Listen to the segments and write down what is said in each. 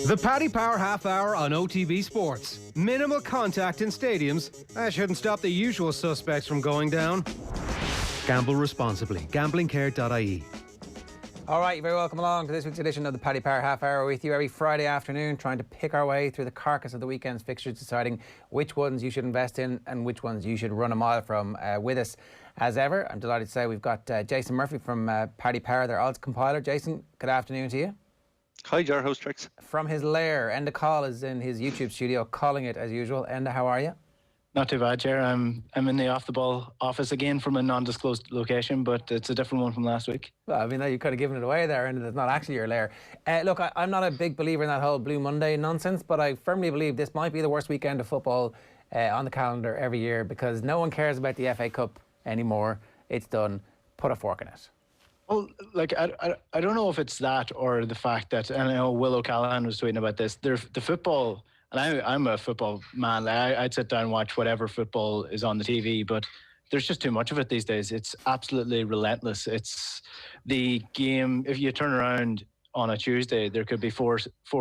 The Paddy Power Half Hour on OTB Sports. Minimal contact in stadiums. That shouldn't stop the usual suspects from going down. Gamble responsibly. Gamblingcare.ie. All right, you're very welcome along to this week's edition of the Paddy Power Half Hour. With you every Friday afternoon, trying to pick our way through the carcass of the weekend's fixtures, deciding which ones you should invest in and which ones you should run a mile from. With us, as ever, I'm delighted to say we've got Jason Murphy from Paddy Power, their odds compiler. Jason, good afternoon to you. Hi, Jar. How's tricks? From his lair, Enda Coll is in his YouTube studio, calling it as usual. Enda, how are you? Not too bad, Jar. I'm in the off-the-ball office again from a non-disclosed location, but it's a different one from last week. Well, I mean, you could have given it away there, and it's not actually your lair. Look, I'm not a big believer in that whole Blue Monday nonsense, but I firmly believe this might be the worst weekend of football on the calendar every year, because no one cares about the FA Cup anymore. It's done. Put a fork in it. Well, like, I don't know if it's that or the fact that, and I know Will O'Callaghan was tweeting about this, the football, and I'm a football man, like, I'd sit down and watch whatever football is on the TV, but there's just too much of it these days. It's absolutely relentless. It's the game, if you turn around on a Tuesday, there could be four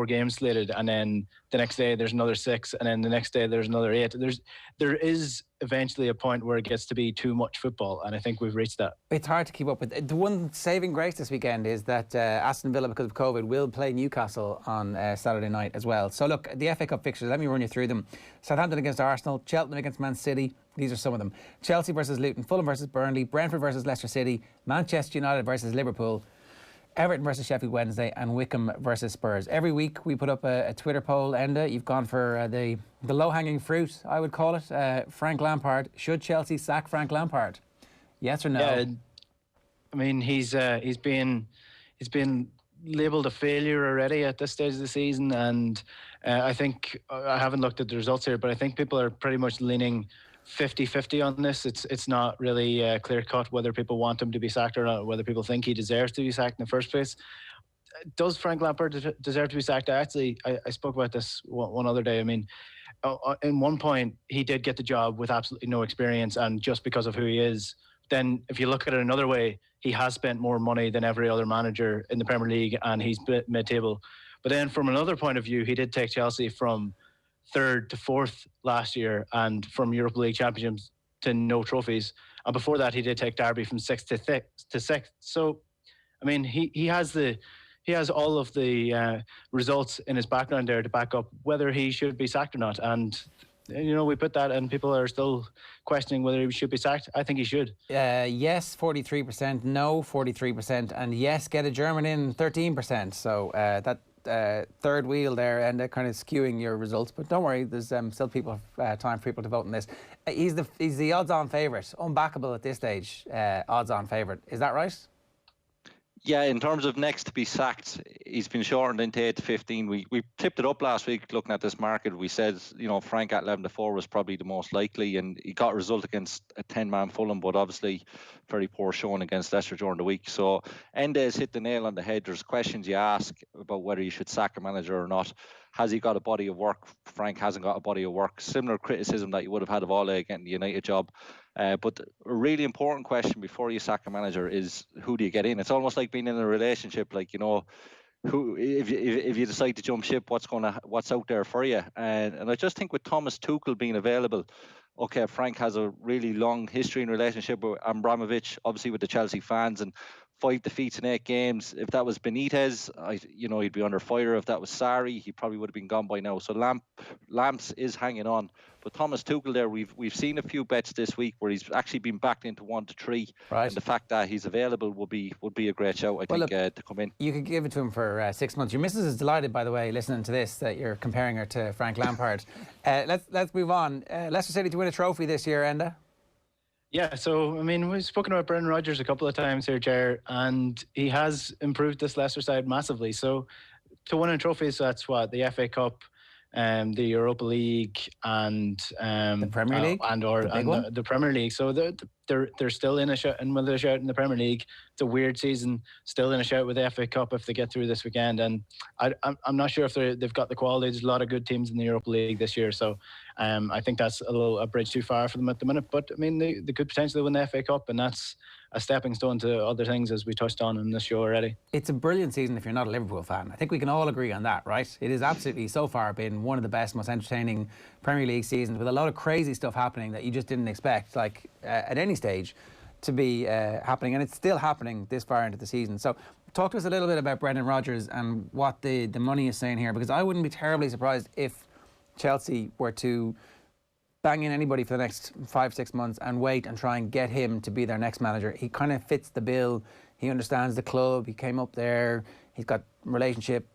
games slated, and then the next day there's another 6, and then the next day there's another 8. There is eventually a point where it gets to be too much football, and I think we've reached that. It's hard to keep up with. The one saving grace this weekend is that Aston Villa, because of COVID, will play Newcastle on Saturday night as well. So look, the FA Cup fixtures, let me run you through them. Southampton against Arsenal, Cheltenham against Man City. These are some of them. Chelsea versus Luton, Fulham versus Burnley, Brentford versus Leicester City, Manchester United versus Liverpool, Everton versus Sheffield Wednesday, and Wickham versus Spurs. Every week we put up a Twitter poll. Enda, you've gone for the low-hanging fruit, I would call it. Frank Lampard. Should Chelsea sack Frank Lampard? Yes or no? Yeah, I mean, he's been labelled a failure already at this stage of the season, and I think, I haven't looked at the results here, but I think people are pretty much leaning 50-50 on this. It's not really clear cut whether people want him to be sacked or not, whether people think he deserves to be sacked in the first place. Does Frank Lampard deserve to be sacked? I spoke about this one other day. I mean, in one point he did get the job with absolutely no experience, and just because of who he is. Then if you look at it another way, he has spent more money than every other manager in the Premier League, and he's mid-table. But then from another point of view, he did take Chelsea from 3rd to 4th last year, and from Europa League championships to no trophies. And before that, he did take Derby from 6th to 6th. So, I mean, he has all of the results in his background there to back up whether he should be sacked or not. And you know, we put that, and people are still questioning whether he should be sacked. I think he should. Yes, 43%. No, 43%. And yes, get a German in, 13%. So that third wheel there, and kind of skewing your results. But don't worry, there's still time for people to vote on this. He's the odds-on favourite, unbackable at this stage. Odds-on favourite, is that right? Yeah, in terms of next to be sacked, he's been shortened into 8 to 15. We tipped it up last week looking at this market. We said, you know, Frank at 11 to 4 was probably the most likely, and he got a result against a 10-man Fulham, but obviously very poor showing against Leicester during the week. So Enda has hit the nail on the head. There's questions you ask about whether you should sack a manager or not. Has he got a body of work? Frank hasn't got a body of work. Similar criticism that you would have had of Ole getting the United job. But a really important question before you sack a manager is, who do you get in? It's almost like being in a relationship. Like, you know, who if you decide to jump ship, what's out there for you? And I just think with Thomas Tuchel being available, okay, Frank has a really long history and relationship with Abramovich, obviously with the Chelsea fans, and 5 defeats in 8 games. If that was Benitez, he'd be under fire. If that was Sarri, he probably would have been gone by now. So Lamps is hanging on. But Thomas Tuchel there, we've seen a few bets this week where he's actually been backed into 1 to 3. Right. And the fact that he's available would be a great shout, I think, to come in. You could give it to him for 6 months. Your missus is delighted, by the way, listening to this, that you're comparing her to Frank Lampard. Let's move on. Leicester City to win a trophy this year, Enda. Yeah, so, I mean, we've spoken about Brendan Rodgers a couple of times here, Ger, and he has improved this Leicester side massively. So, to win a trophy, so that's what, the FA Cup, the Europa League, and the Premier League, the Premier League. So they're still in a shout, and when they're shouting in the Premier League, it's a weird season. Still in a shout with the FA Cup if they get through this weekend. And I'm not sure if they've got the quality. There's a lot of good teams in the Europa League this year, so I think that's a bridge too far for them at the minute. But I mean, they could potentially win the FA Cup, and that's a stepping stone to other things, as we touched on in this show already. It's a brilliant season if you're not a Liverpool fan. I think we can all agree on that, right? It has absolutely so far been one of the best, most entertaining Premier League seasons, with a lot of crazy stuff happening that you just didn't expect, like at any stage, to be happening, and it's still happening this far into the season. So talk to us a little bit about Brendan Rodgers and what the money is saying here, because I wouldn't be terribly surprised if Chelsea were to bang in anybody for the next 5-6 months and wait and try and get him to be their next manager. He kind of fits the bill. He understands the club. He came up there. He's got relationship.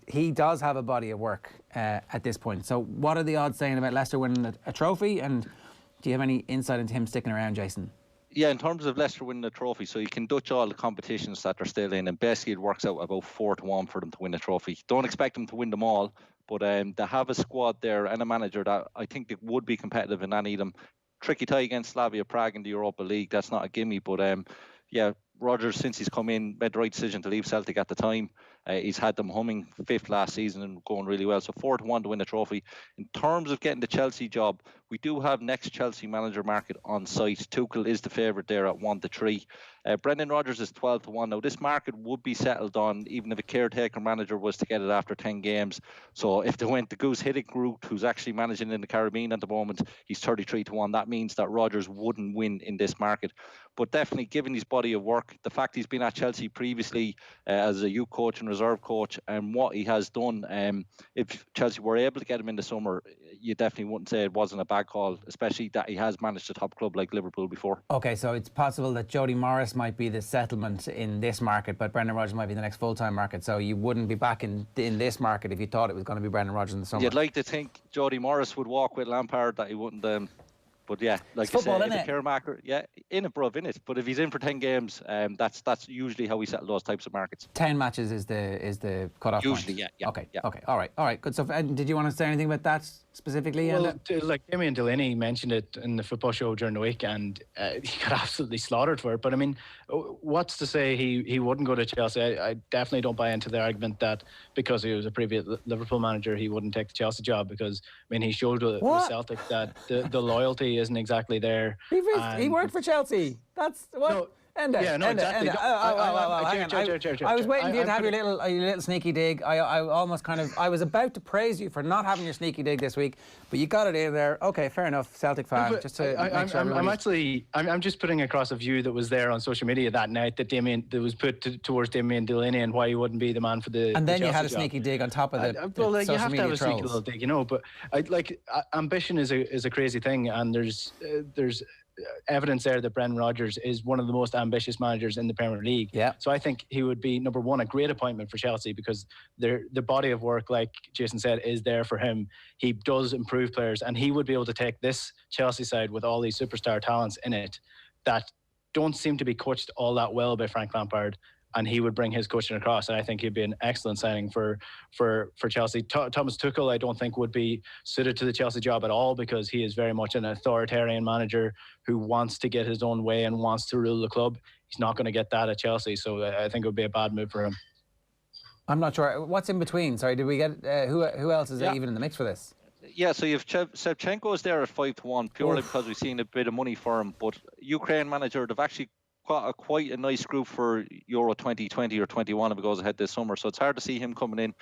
He does have a body of work at this point. So what are the odds saying about Leicester winning a trophy? And do you have any insight into him sticking around, Jason? Yeah, in terms of Leicester winning the trophy, so you can dutch all the competitions that they're still in, and basically it works out about 4-1 for them to win the trophy. Don't expect them to win them all, but they have a squad there and a manager that I think they would be competitive in any of them. Tricky tie against Slavia Prague in the Europa League, that's not a gimme, but yeah, Rodgers, since he's come in, made the right decision to leave Celtic at the time. He's had them humming 5th last season and going really well. So 4-1 to win the trophy. In terms of getting the Chelsea job, we do have next Chelsea manager market on site. Tuchel is the favourite there at 1-3. Brendan Rodgers is 12-1. Now, this market would be settled on even if a caretaker manager was to get it after 10 games. So if they went the Goose Hiddink route, who's actually managing in the Caribbean at the moment, he's 33-1. That means that Rodgers wouldn't win in this market. But definitely, given his body of work, the fact he's been at Chelsea previously as a youth coach and reserve coach, and what he has done, if Chelsea were able to get him in the summer, you definitely wouldn't say it wasn't a bad call, especially that he has managed a top club like Liverpool before. Okay, so it's possible that Jody Morris might be the settlement in this market, but Brendan Rodgers might be the next full-time market, so you wouldn't be back in this market if you thought it was going to be Brendan Rodgers in the summer. You'd like to think Jody Morris would walk with Lampard, that he wouldn't... But yeah, like it's football, you say, if a caretaker, yeah, in it, bruv, in it. But if he's in for 10 games, that's usually how we settle those types of markets. 10 matches is the cut-off usually, point. Yeah. Okay, all right, good stuff. And did you want to say anything about that specifically? Well, like Damien Delaney mentioned it in the football show during the week, and he got absolutely slaughtered for it. But I mean, what's to say he wouldn't go to Chelsea? I definitely don't buy into the argument that because he was a previous Liverpool manager, he wouldn't take the Chelsea job, because I mean, he showed with Celtic that the loyalty isn't exactly there. He worked for Chelsea. That's what. No, Enda. Exactly. I was waiting for you to have your little sneaky dig. I almost I was about to praise you for not having your sneaky dig this week, but you got it in there. Okay, fair enough, Celtic fan. Just to make sure I'm just putting across a view that was there on social media that night that was put towards Damien Delaney and why he wouldn't be the man for the. And then you had a sneaky dig on top of it. Well, you have to have a sneaky little dig, But ambition is a crazy thing, and there's evidence there that Brendan Rodgers is one of the most ambitious managers in the Premier League. Yeah. So I think he would be, number one, a great appointment for Chelsea, because the body of work, like Jason said, is there for him. He does improve players, and he would be able to take this Chelsea side with all these superstar talents in it that don't seem to be coached all that well by Frank Lampard, and he would bring his coaching across, and I think he'd be an excellent signing for Chelsea. Thomas Tuchel, I don't think, would be suited to the Chelsea job at all, because he is very much an authoritarian manager who wants to get his own way and wants to rule the club. He's not going to get that at Chelsea, so I think it would be a bad move for him. I'm not sure. What's in between? Sorry, did we get... who else is even in the mix for this? Yeah, so you have Shevchenko is there at 5-1, purely because we've seen a bit of money for him, but Ukraine manager, they've actually quite a nice group for Euro 2020 or 21 if it goes ahead this summer, so it's hard to see him coming in.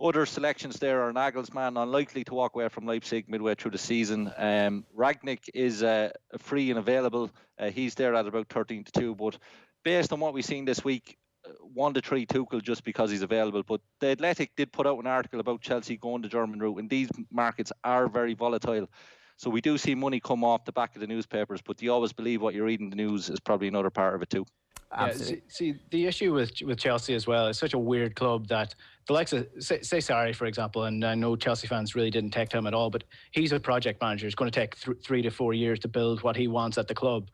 Other selections there are Nagelsmann, unlikely to walk away from Leipzig midway through the season. Ragnick is free and available. He's there at about 13-2, but based on what we've seen this week, 1-3 Tuchel just because he's available. But The Athletic did put out an article about Chelsea going the German route, and these markets are very volatile. So we do see money come off the back of the newspapers, but you always believe what you're reading the news is probably another part of it too. Absolutely. Yeah, see, the issue with Chelsea as well, it's such a weird club that the likes of, say Sarri, for example, and I know Chelsea fans really didn't take to him at all, but he's a project manager. It's going to take 3 to 4 years to build what he wants at the club.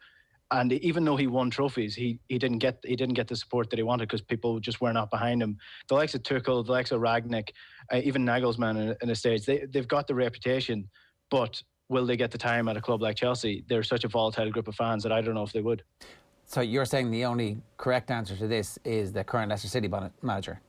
And even though he won trophies, he didn't get the support that he wanted because people just were not behind him. The likes of Tuchel, the likes of Ragnick, even Nagelsmann in a stage, they've got the reputation, but will they get the time at a club like Chelsea? They're such a volatile group of fans that I don't know if they would. So you're saying the only correct answer to this is the current Leicester City manager?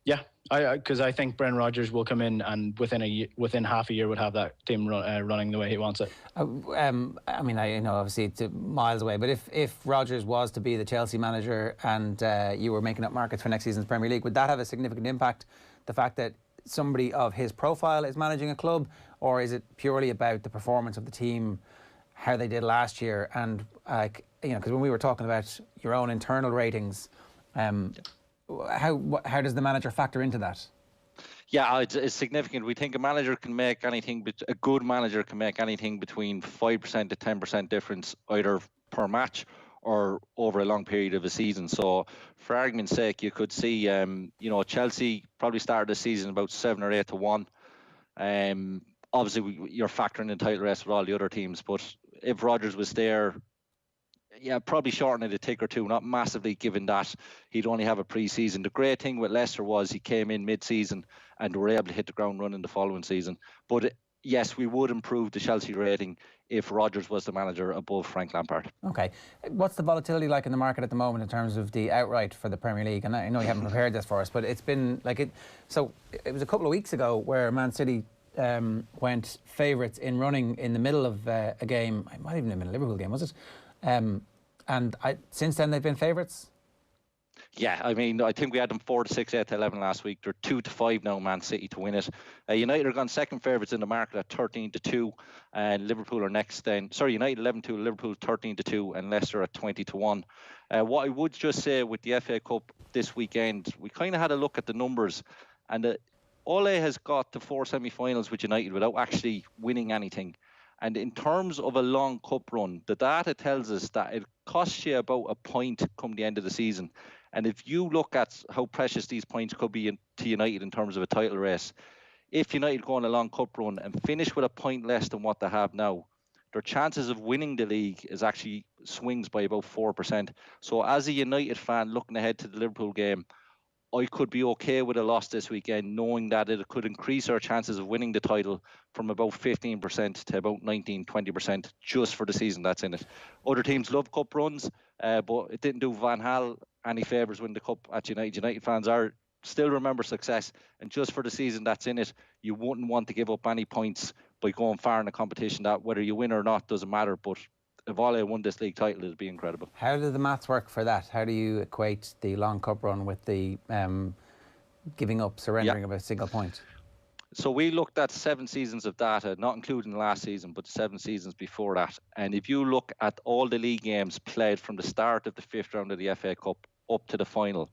Yeah, Because I think Brendan Rodgers will come in and within half a year would have that team running the way he wants it. I mean, I know obviously it's miles away, but if Rodgers was to be the Chelsea manager and you were making up markets for next season's Premier League, would that have a significant impact? The fact that somebody of his profile is managing a club, or is it purely about the performance of the team, how they did last year, and because when we were talking about your own internal ratings. How does the manager factor into that? Yeah, it's significant. We think a manager can make anything, but a good manager can make anything between 5% to 10% difference either per match or over a long period of a season. So, for argument's sake, you could see, Chelsea probably started the season about 7 or 8 to 1. Obviously, you're factoring in title race with all the other teams, but if Rodgers was there, yeah, probably shortening a tick or two, not massively, given that he'd only have a pre-season. The great thing with Leicester was he came in mid-season and were able to hit the ground running the following season. But yes, we would improve the Chelsea rating if Rodgers was the manager above Frank Lampard. Okay. What's the volatility like in the market at the moment in terms of the outright for the Premier League? And I know you haven't prepared this for us, but it's been like it. So it was a couple of weeks ago where Man City went favourites in running in the middle of a game. It might even have been a Liverpool game, was it? And since then they've been favourites? Yeah, I mean, I think we had them 4 to 6, 8 to 11 last week. They're 2 to 5 now, Man City, to win it. United are gone second favourites in the market at 13 to 2, and Liverpool are next then. Sorry, United 11 to 2, Liverpool 13 to 2, and Leicester at 20 to 1. What I would just say with the FA Cup this weekend, we kind of had a look at the numbers, and Ole has got to 4 semi-finals with United without actually winning anything. And in terms of a long cup run, the data tells us that it costs you about a point come the end of the season. And if you look at how precious these points could be to United in terms of a title race, if United go on a long cup run and finish with a point less than what they have now, their chances of winning the league is actually swings by about 4%. So as a United fan looking ahead to the Liverpool game, I could be okay with a loss this weekend, knowing that it could increase our chances of winning the title from about 15% to about 19-20% just for the season that's in it. Other teams love cup runs, but it didn't do Van Gaal any favours winning the cup at United. United fans still remember success, and just for the season that's in it, you wouldn't want to give up any points by going far in a competition that whether you win or not doesn't matter. But if Ole won this league title, it'd be incredible. How do the maths work for that? How do you equate the long cup run with the giving up, surrendering of a single point? So we looked at 7 seasons of data, not including the last season, but 7 seasons before that. And if you look at all the league games played from the start of the 5th round of the FA Cup up to the final,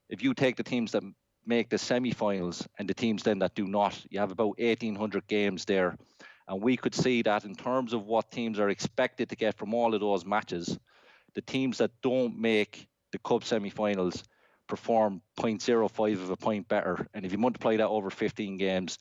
if you take the teams that make the semi-finals and the teams then that do not, you have about 1,800 games there. And we could see that in terms of what teams are expected to get from all of those matches, the teams that don't make the cup semi-finals perform 0.05 of a point better. And if you multiply that over 15 games,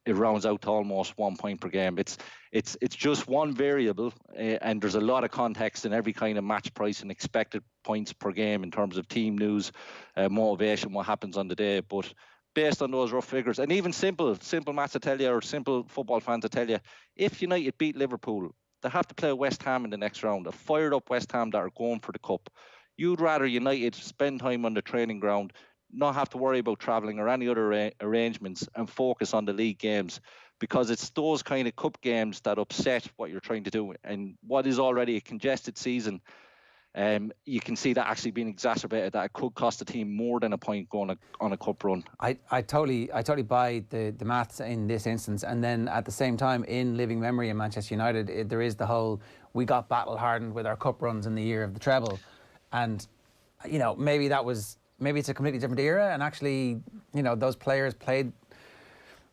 it rounds out to almost 1 point per game. It's just one variable, and there's a lot of context in every kind of match price and expected points per game in terms of team news, motivation, what happens on the day. But based on those rough figures, and even simple maths to tell you, or simple football fans to tell you, if United beat Liverpool, they have to play West Ham in the next round, a fired up West Ham that are going for the cup. You'd rather United spend time on the training ground, not have to worry about travelling or any other arrangements, and focus on the league games, because it's those kind of cup games that upset what you're trying to do. And what is already a congested season, you can see that actually being exacerbated, that it could cost the team more than a point going on a cup run. I totally buy the maths in this instance, and then at the same time, in living memory in Manchester United, there is the whole, we got battle hardened with our cup runs in the year of the treble, and maybe it's a completely different era, and actually those players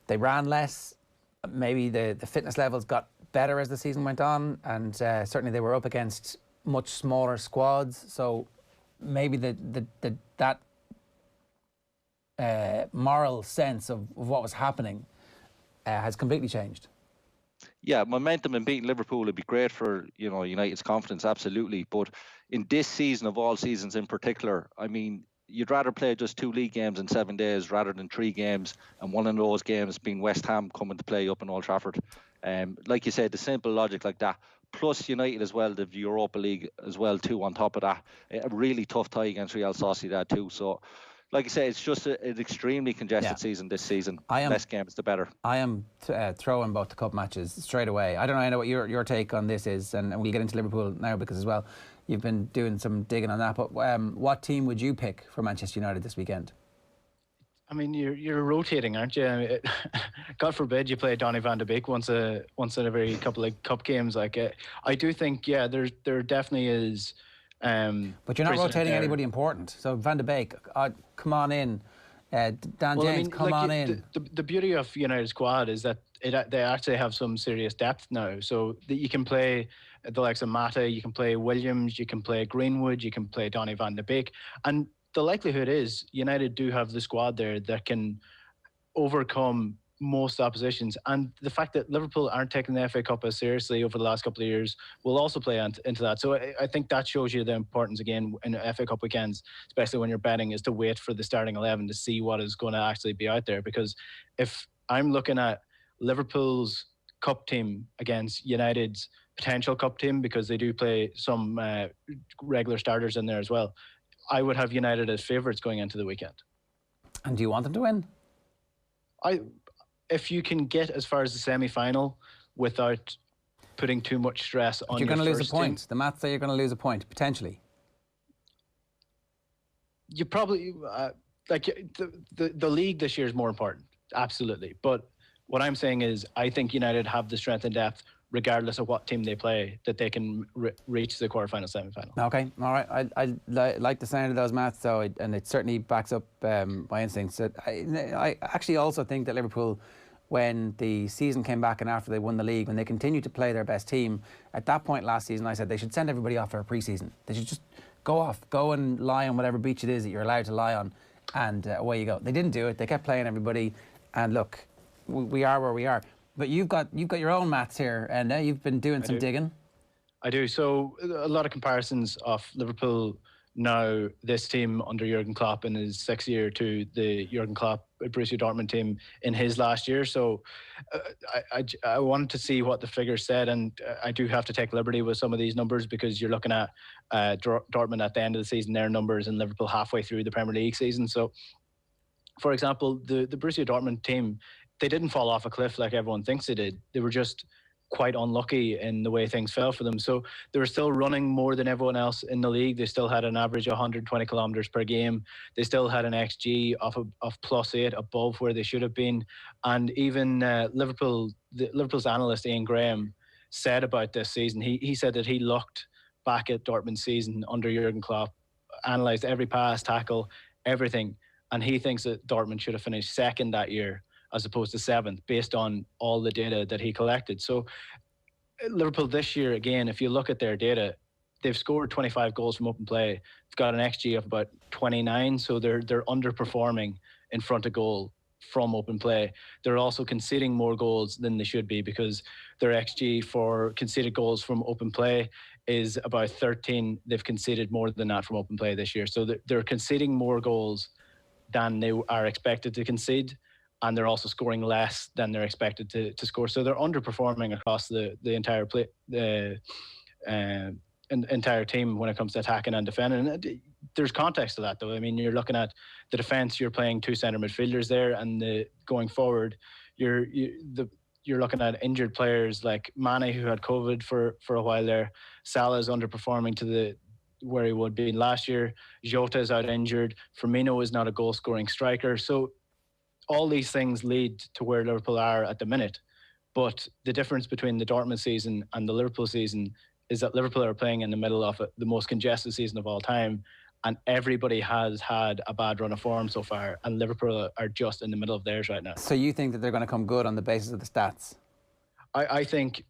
they ran less, maybe the fitness levels got better as the season went on, and certainly they were up against much smaller squads, so maybe that moral sense of what was happening has completely changed. Yeah, momentum in beating Liverpool would be great for United's confidence, absolutely. But in this season of all seasons in particular, I mean, you'd rather play just 2 league games in 7 days rather than 3 games, and one of those games being West Ham coming to play up in Old Trafford. Like you said, the simple logic like that, plus United as well, the Europa League as well too on top of that, a really tough tie against Real Sociedad too. So like I say, it's just an extremely congested Yeah. season this season. I am- Less games, the better. I am throwing both the cup matches straight away. I don't know, Enda, what your take on this is, and we'll get into Liverpool now because as well, you've been doing some digging on that. But what team would you pick for Manchester United this weekend? I mean, you're rotating, aren't you? I mean, God forbid you play Donny van de Beek once in every couple of cup games. Like, I do think, yeah, there definitely is. But you're not rotating anybody important. So Van de Beek, come on in. Dan James, come on in. The beauty of United squad is that they actually have some serious depth now. So that you can play the likes of Mata, you can play Williams, you can play Greenwood, you can play Donny van de Beek, and the likelihood is United do have the squad there that can overcome most oppositions. And the fact that Liverpool aren't taking the FA Cup as seriously over the last couple of years will also play into that. So I think that shows you the importance, again, in FA Cup weekends, especially when you're betting, is to wait for the starting 11 to see what is going to actually be out there. Because if I'm looking at Liverpool's cup team against United's potential cup team, because they do play some regular starters in there as well, I would have United as favourites going into the weekend. And do you want them to win? If you can get as far as the semi-final without putting too much stress on your you're going to lose a point. team, The maths say you're going to lose a point, potentially. you probably the league this year is more important, absolutely. But what I'm saying is, I think United have the strength and depth, regardless of what team they play, that they can reach the quarterfinal, semi-final. Okay, all right. I like the sound of those maths, though, and it certainly backs up my instincts. I actually also think that Liverpool, when the season came back and after they won the league, when they continued to play their best team, at that point last season, I said they should send everybody off for a pre-season. They should just go and lie on whatever beach it is that you're allowed to lie on, and away you go. They didn't do it. They kept playing everybody, and look, we are where we are. But you've got your own maths here, and you've been doing some digging. I do. So a lot of comparisons of Liverpool now, this team under Jurgen Klopp in his 6th year, to the Jurgen Klopp Borussia Dortmund team in his last year. So I wanted to see what the figures said, and I do have to take liberty with some of these numbers, because you're looking at Dortmund at the end of the season, their numbers, and Liverpool halfway through the Premier League season. So, for example, the Borussia Dortmund team, they didn't fall off a cliff like everyone thinks they did. They were just quite unlucky in the way things fell for them. So they were still running more than everyone else in the league. They still had an average of 120 kilometres per game. They still had an XG of +8 above where they should have been. And even Liverpool's analyst Ian Graham said about this season, he said that he looked back at Dortmund's season under Jurgen Klopp, analysed every pass, tackle, everything, and he thinks that Dortmund should have finished second that year as opposed to 7th, based on all the data that he collected. So Liverpool this year, again, if you look at their data, they've scored 25 goals from open play. They've got an XG of about 29, so they're underperforming in front of goal from open play. They're also conceding more goals than they should be, because their XG for conceded goals from open play is about 13. They've conceded more than that from open play this year. So they're conceding more goals than they are expected to concede, and they're also scoring less than they're expected to score. So they're underperforming across the entire entire team when it comes to attacking and defending. And there's context to that, though. I mean, you're looking at the defence. You're playing 2 centre midfielders there, and going forward, you're looking at injured players like Mane, who had COVID for a while there. Salah's underperforming to where he would be last year. Jota is out injured. Firmino is not a goal-scoring striker. So all these things lead to where Liverpool are at the minute. But the difference between the Dortmund season and the Liverpool season is that Liverpool are playing in the middle of the most congested season of all time, and everybody has had a bad run of form so far, and Liverpool are just in the middle of theirs right now. So you think that they're going to come good on the basis of the stats? I think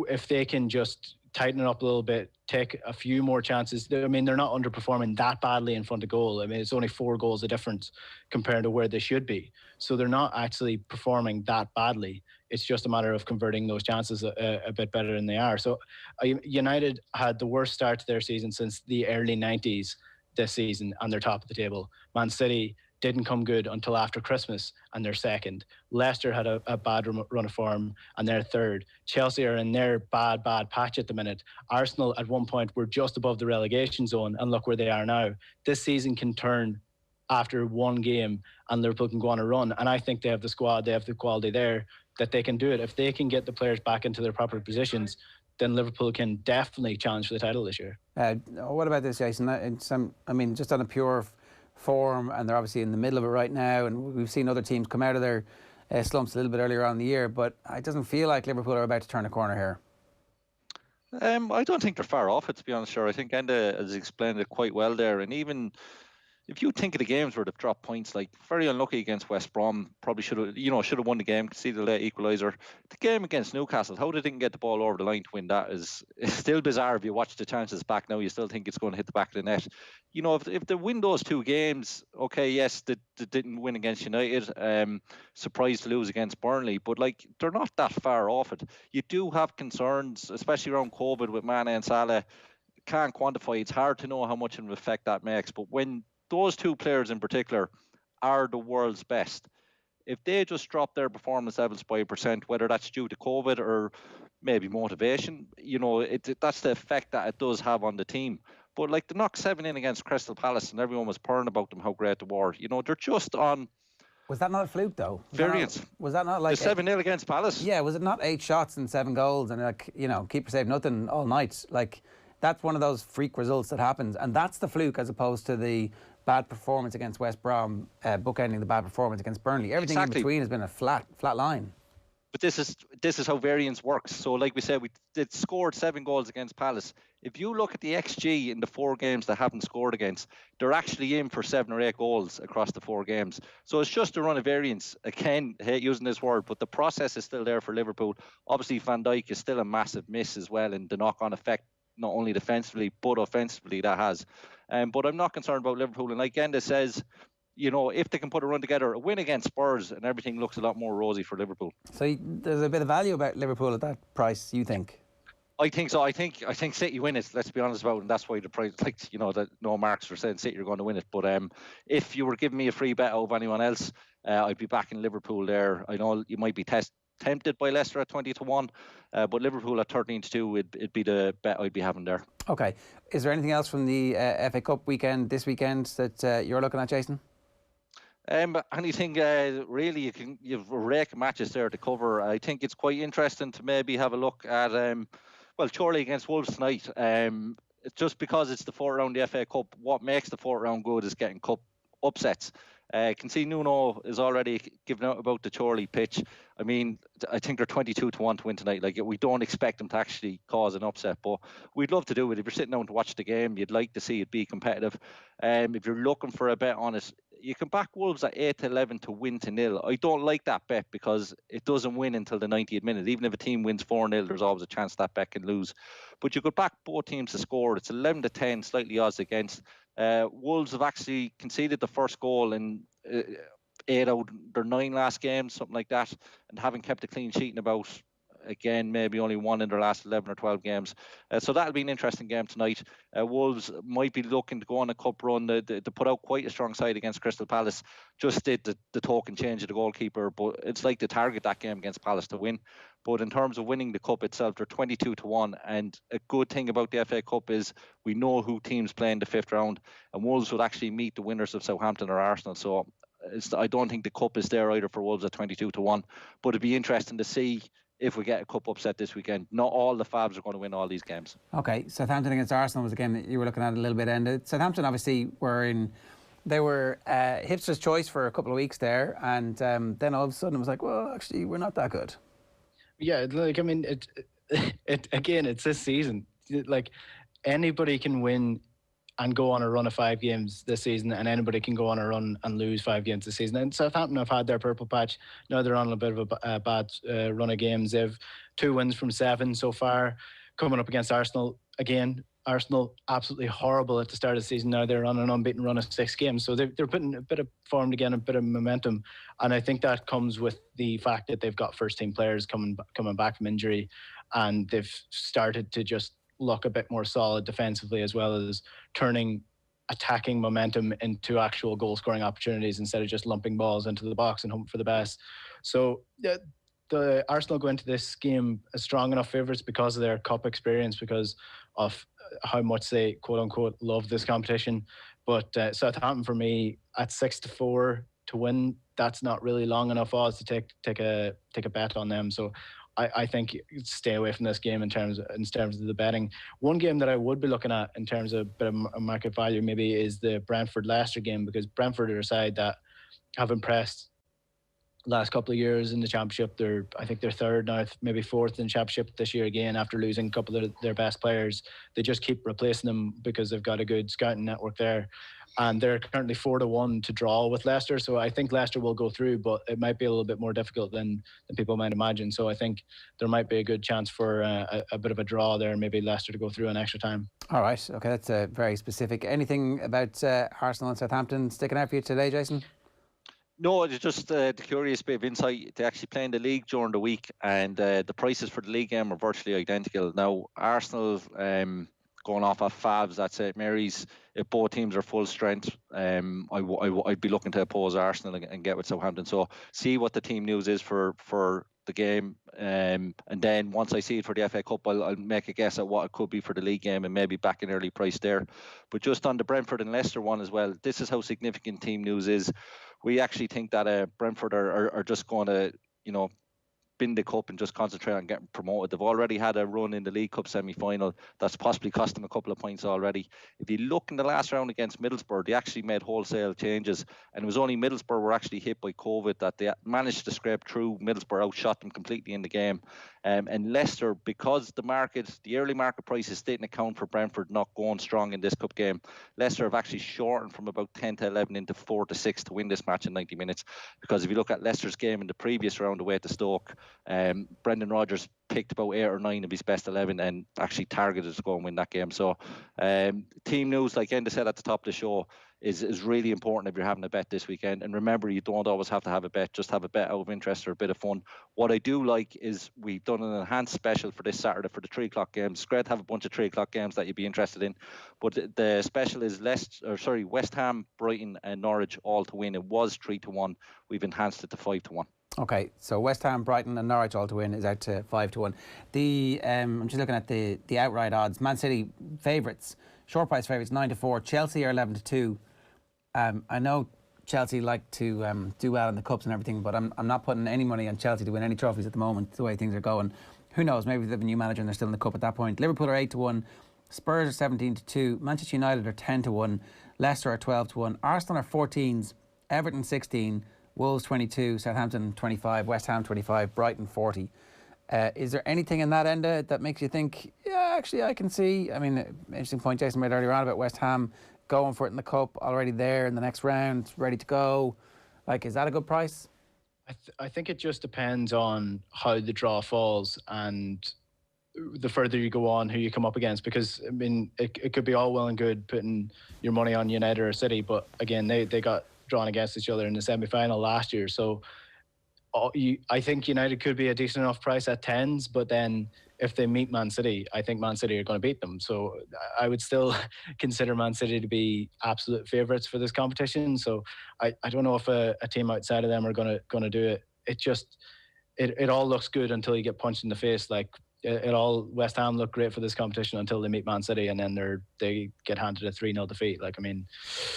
if they can just tighten it up a little bit, take a few more chances. I mean, they're not underperforming that badly in front of goal. I mean, it's only 4 goals of difference compared to where they should be. So they're not actually performing that badly. It's just a matter of converting those chances a bit better than they are. So United had the worst start to their season since the early 90s this season, and they're top of the table. Man City didn't come good until after Christmas, and they're second. Leicester had a bad run of form, and they're third. Chelsea are in their bad patch at the minute. Arsenal at one point were just above the relegation zone, and look where they are now. This season can turn after one game, and Liverpool can go on a run. And I think they have the squad, they have the quality there that they can do it. If they can get the players back into their proper positions, then Liverpool can definitely challenge for the title this year. What about this, Jason? I mean, just on a pure form, and they're obviously in the middle of it right now, and we've seen other teams come out of their slumps a little bit earlier on in the year, but it doesn't feel like Liverpool are about to turn a corner here. I don't think they're far off it, to be honest. Sure, I think Enda has explained it quite well there, and even if you think of the games where they've dropped points, like very unlucky against West Brom, probably should have won the game, conceded a late equaliser. The game against Newcastle, how they didn't get the ball over the line to win that is still bizarre. If you watch the chances back now, you still think it's going to hit the back of the net. You know, if they win those two games, okay, yes, they didn't win against United, surprised to lose against Burnley, but like they're not that far off it. You do have concerns, especially around COVID with Mane and Salah. Can't quantify. It's hard to know how much of an effect that makes, but when those two players in particular are the world's best, if they just drop their performance levels by 1%, whether that's due to COVID or maybe motivation, you know, that's the effect that it does have on the team. But like they knocked 7 in against Crystal Palace and everyone was purring about them, how great they were. You know, they're just on... Was that not a fluke, though? Variance. Was that not like... The 7-0 against Palace? Yeah, was it not 8 shots and 7 goals and, like, you know, keeper saved nothing all night? Like, that's one of those freak results that happens. And that's the fluke as opposed to the bad performance against West Brom, bookending the bad performance against Burnley. Everything in between has been a flat line. But this is how variance works. So like we said, we did scored 7 goals against Palace. If you look at the XG in the 4 games that haven't scored against, they're actually in for 7 or 8 goals across the 4 games. So it's just a run of variance. Again, I hate using this word, but the process is still there for Liverpool. Obviously, Van Dijk is still a massive miss as well, and the knock-on effect, not only defensively, but offensively, that has. But I'm not concerned about Liverpool. And like Enda says, you know, if they can put a run together, a win against Spurs, and everything looks a lot more rosy for Liverpool. So there's a bit of value about Liverpool at that price, you think? I think so. I think City win it. Let's be honest about it, and that's why the price, like, you know, that no marks for saying City are going to win it. But if you were giving me a free bet over anyone else, I'd be backing Liverpool there. I know you might be tempted by Leicester at 20-1, but Liverpool at 13-2, it'd be the bet I'd be having there. Okay. Is there anything else from the FA Cup weekend this weekend that you're looking at, Jason? Anything really, you've a rake of matches there to cover. I think it's quite interesting to maybe have a look at Chorley against Wolves tonight. Just because it's the 4th round of the FA Cup, what makes the 4th round good is getting cup upsets. Can see Nuno is already giving out about the Chorley pitch. I mean, I think they're 22-1 to win tonight. Like, we don't expect them to actually cause an upset, but we'd love to do it. If you're sitting down to watch the game, you'd like to see it be competitive. If you're looking for a bet on it, you can back Wolves at 8-11 to win to 0. I don't like that bet because it doesn't win until the 90th minute. Even if a team wins 4-0, there's always a chance that bet can lose. But you could back both teams to score. It's 11-10, slightly odds against. Wolves have actually conceded the first goal in 8 out of their 9 last games, something like that, and haven't kept a clean sheet in about, again, maybe only 1 in their last 11 or 12 games. So that'll be an interesting game tonight. Wolves might be looking to go on a cup run. They put out quite a strong side against Crystal Palace. Just did the token change of the goalkeeper, but it's like to target that game against Palace to win. But in terms of winning the cup itself, they're 22-1. And a good thing about the FA Cup is we know who teams play in the 5th round, and Wolves would actually meet the winners of Southampton or Arsenal. So I don't think the cup is there either for Wolves at 22-1. But it'd be interesting to see if we get a cup upset this weekend. Not all the Fabs are going to win all these games. Okay, Southampton against Arsenal was a game that you were looking at a little bit, and Southampton obviously they were hipster's choice for a couple of weeks there, and then all of a sudden it was like, well, actually, we're not that good. Yeah, like, I mean, it's this season. Like, anybody can win and go on a run of 5 games this season, and anybody can go on a run and lose 5 games this season. And Southampton have had their purple patch. Now they're on a bit of a bad run of games. They've 2 wins from 7 so far, coming up against Arsenal. Again, Arsenal absolutely horrible at the start of the season. Now they're on an unbeaten run of 6 games. So they're putting a bit of form again, a bit of momentum. And I think that comes with the fact that they've got first-team players coming back from injury, and they've started to just look a bit more solid defensively, as well as turning attacking momentum into actual goal-scoring opportunities instead of just lumping balls into the box and hoping for the best. So the Arsenal go into this game as strong enough favourites because of their cup experience, because of how much they, quote-unquote, love this competition. But Southampton for me at 6-4 to win, that's not really long enough odds to take a bet on them. So I think stay away from this game in terms of the betting. One game that I would be looking at in terms of a bit of market value maybe is the Brentford-Leicester game, because Brentford are a side that have impressed last couple of years in the Championship. I think they're third now, maybe fourth in the Championship this year again after losing a couple of their best players. They just keep replacing them because they've got a good scouting network there. And they're currently 4-1 to draw with Leicester. So I think Leicester will go through, but it might be a little bit more difficult than people might imagine. So I think there might be a good chance for a bit of a draw there, maybe Leicester to go through in extra time. All right. Okay, that's very specific. Anything about Arsenal and Southampton sticking out for you today, Jason? No, it's just the curious bit of insight. They actually play in the league during the week, and the prices for the league game are virtually identical. Now, Arsenal going off at Favs at St Mary's, if both teams are full strength, I'd be looking to oppose Arsenal and get with Southampton. So see what the team news is for the game, and then once I see it for the FA Cup, I'll make a guess at what it could be for the league game and maybe back an early price there. But just on the Brentford and Leicester one as well, this is how significant team news is. We actually think that Brentford are just going to, bin the cup and just concentrate on getting promoted. They've already had a run in the League Cup semi-final that's possibly cost them a couple of points already. If you look in the last round against Middlesbrough, they actually made wholesale changes, and it was only Middlesbrough were actually hit by COVID that they managed to scrape through. Middlesbrough outshot them completely in the game. And Leicester, because the early market prices didn't account for Brentford not going strong in this cup game, Leicester have actually shortened from about 10 to 11 into 4 to 6 to win this match in 90 minutes. Because if you look at Leicester's game in the previous round away to Stoke, Brendan Rodgers picked about 8 or 9 of his best 11 and actually targeted to go and win that game. So team news, like Enda said at the top of the show, is really important if you're having a bet this weekend. And remember, you don't always have to have a bet, just have a bet out of interest or a bit of fun. What I do like is we've done an enhanced special for this Saturday for the 3 o'clock games. It's great to have a bunch of 3 o'clock games that you'd be interested in, but the special is West Ham, Brighton and Norwich all to win. It was 3-1. We've enhanced it to 5-1. Okay, so West Ham, Brighton and Norwich all to win is out to 5-1. I'm just looking at the outright odds. Man City favourites, short price favourites 9-4. Chelsea are 11-2. I know Chelsea like to do well in the cups and everything, but I'm not putting any money on Chelsea to win any trophies at the moment, the way things are going. Who knows, maybe they have a new manager and they're still in the cup at that point. Liverpool are 8-1. Spurs are 17-2. Manchester United are 10-1. Leicester are 12-1. Arsenal are 14s. Everton 16. Wolves 22, Southampton 25, West Ham 25, Brighton 40. Is there anything in that end that makes you think, yeah, actually I can see? I mean, interesting point Jason made earlier on about West Ham going for it in the cup, already there in the next round, ready to go. Like, is that a good price? I think it just depends on how the draw falls and the further you go on, who you come up against. Because, I mean, it could be all well and good putting your money on United or City, but again, they got drawn against each other in the semi-final last year. So I think United could be a decent enough price at 10s, but then if they meet Man City, I think Man City are going to beat them. So I would still consider Man City to be absolute favourites for this competition. So I don't know if a team outside of them are going to do it. It all looks good until you get punched in the face. Like West Ham look great for this competition until they meet Man City, and then they get handed a 3-0 defeat. Like, I mean,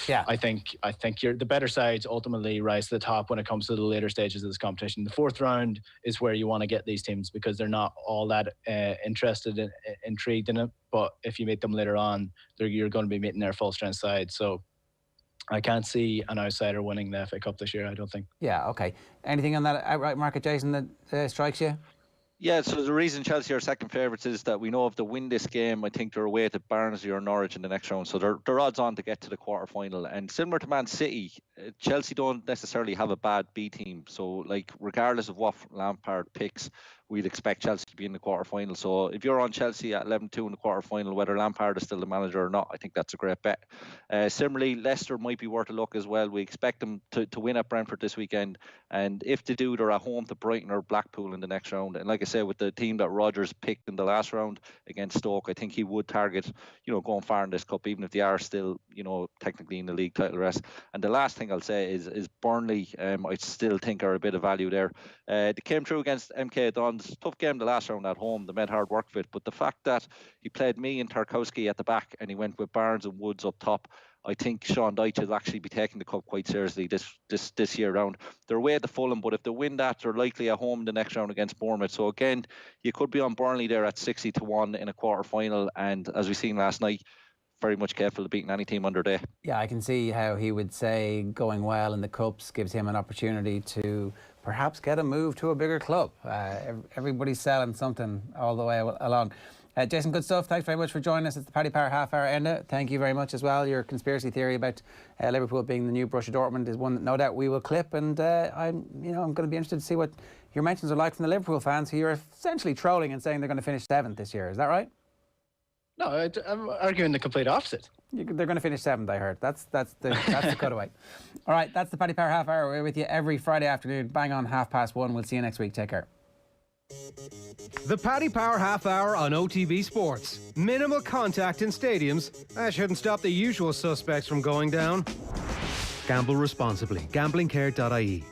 yeah, I think the better sides ultimately rise to the top when it comes to the later stages of this competition. The fourth round is where you want to get these teams because they're not all that intrigued in it. But if you meet them later on, you're going to be meeting their full strength side. So I can't see an outsider winning the FA Cup this year, I don't think. Yeah, okay. Anything on that outright market, Jason, that strikes you? Yeah, so the reason Chelsea are second favourites is that we know if they win this game, I think they're away to Barnsley or Norwich in the next round. So they're odds on to get to the quarter-final. And similar to Man City, Chelsea don't necessarily have a bad B team. So, like, regardless of what Lampard picks, we'd expect Chelsea to be in the quarter-final. So if you're on Chelsea at 11-2 in the quarter-final, whether Lampard is still the manager or not, I think that's a great bet. Similarly, Leicester might be worth a look as well. We expect them to win at Brentford this weekend. And if they do, they're at home to Brighton or Blackpool in the next round. And like I said, with the team that Rodgers picked in the last round against Stoke, I think he would target, going far in this cup, even if they are still, technically in the league title race. And the last thing I'll say is Burnley, I still think are a bit of value there. They came through against MK Dons. Tough game the last round at home. They made hard work of it. But the fact that he played me and Tarkowski at the back and he went with Barnes and Woods up top, I think Sean Dyche will actually be taking the cup quite seriously this year round. They're away at the Fulham, but if they win that, they're likely at home in the next round against Bournemouth. So again, you could be on Burnley there at 60-1 in a quarter final, and as we seen last night, very much capable of beating any team on their day. Yeah, I can see how he would say going well in the Cups gives him an opportunity to perhaps get a move to a bigger club. Everybody's selling something all the way along. Jason, good stuff. Thanks very much for joining us. It's the Paddy Power Half Hour. Enda, thank you very much as well. Your conspiracy theory about Liverpool being the new Borussia Dortmund is one that no doubt we will clip, and I'm going to be interested to see what your mentions are like from the Liverpool fans, who you're essentially trolling and saying they're going to finish 7th this year. Is that right? No, I'm arguing the complete opposite. They're going to finish 7th, I heard. That's the cutaway. All right, that's the Paddy Power Half Hour. We're with you every Friday afternoon, bang on 1:30. We'll see you next week. Take care. The Paddy Power Half Hour on OTB Sports. Minimal contact in stadiums. That shouldn't stop the usual suspects from going down. Gamble responsibly. Gamblingcare.ie.